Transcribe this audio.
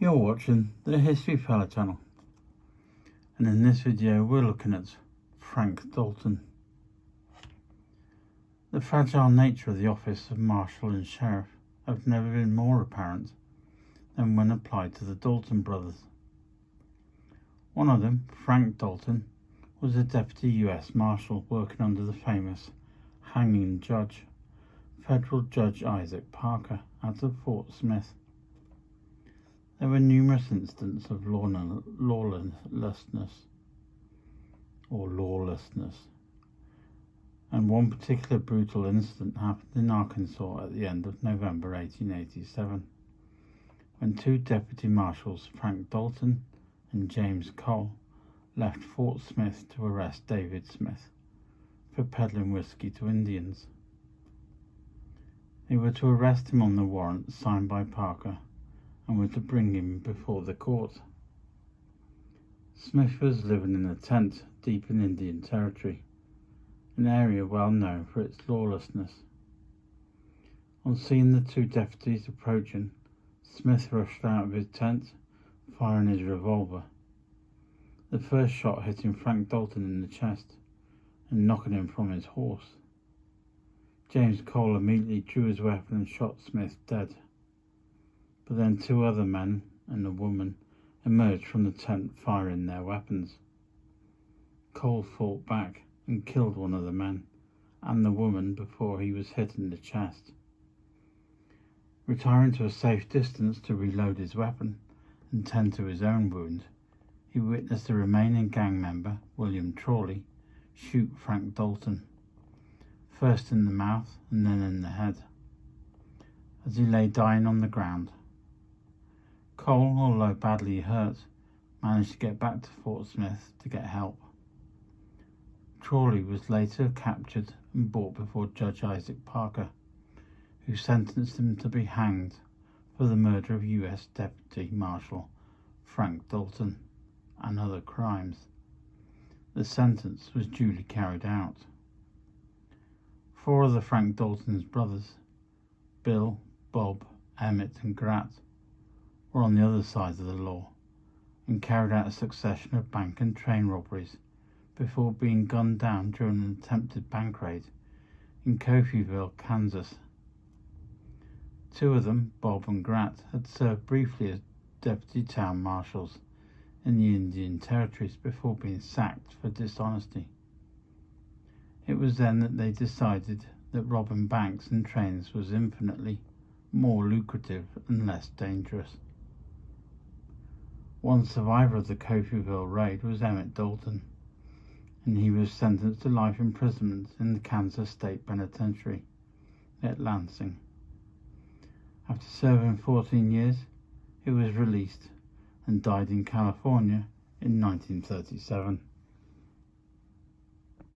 You're watching the History Fella channel, and in this video we're looking at Frank Dalton. The fragile nature of the office of Marshal and Sheriff have never been more apparent than when applied to the Dalton brothers. One of them, Frank Dalton, was a deputy US Marshal working under the famous hanging judge, Federal Judge Isaac Parker, out of Fort Smith. There were numerous instances of lawlessness, and one particular brutal incident happened in Arkansas at the end of November 1887, when two deputy marshals, Frank Dalton and James Cole, left Fort Smith to arrest David Smith for peddling whiskey to Indians. They were to arrest him on the warrant signed by Parker and were to bring him before the court. Smith was living in a tent deep in Indian Territory, an area well known for its lawlessness. On seeing the two deputies approaching, Smith rushed out of his tent, firing his revolver. The first shot hitting Frank Dalton in the chest and knocking him from his horse. James Cole immediately drew his weapon and shot Smith dead. But then two other men and a woman emerged from the tent firing their weapons. Cole fought back and killed one of the men and the woman before he was hit in the chest. Retiring to a safe distance to reload his weapon and tend to his own wound, he witnessed the remaining gang member, William Trawley, shoot Frank Dalton, first in the mouth and then in the head, as he lay dying on the ground. Cole, although badly hurt, managed to get back to Fort Smith to get help. Trawley was later captured and brought before Judge Isaac Parker, who sentenced him to be hanged for the murder of US Deputy Marshal Frank Dalton and other crimes. The sentence was duly carried out. Four of the Frank Dalton's brothers, Bill, Bob, Emmett and Grat, were on the other side of the law and carried out a succession of bank and train robberies before being gunned down during an attempted bank raid in Coffeyville, Kansas. Two of them, Bob and Grat, had served briefly as deputy town marshals in the Indian Territories before being sacked for dishonesty. It was then that they decided that robbing banks and trains was infinitely more lucrative and less dangerous. One survivor of the Coffeyville raid was Emmett Dalton, and he was sentenced to life imprisonment in the Kansas State Penitentiary at Lansing. After serving 14 years, he was released and died in California in 1937.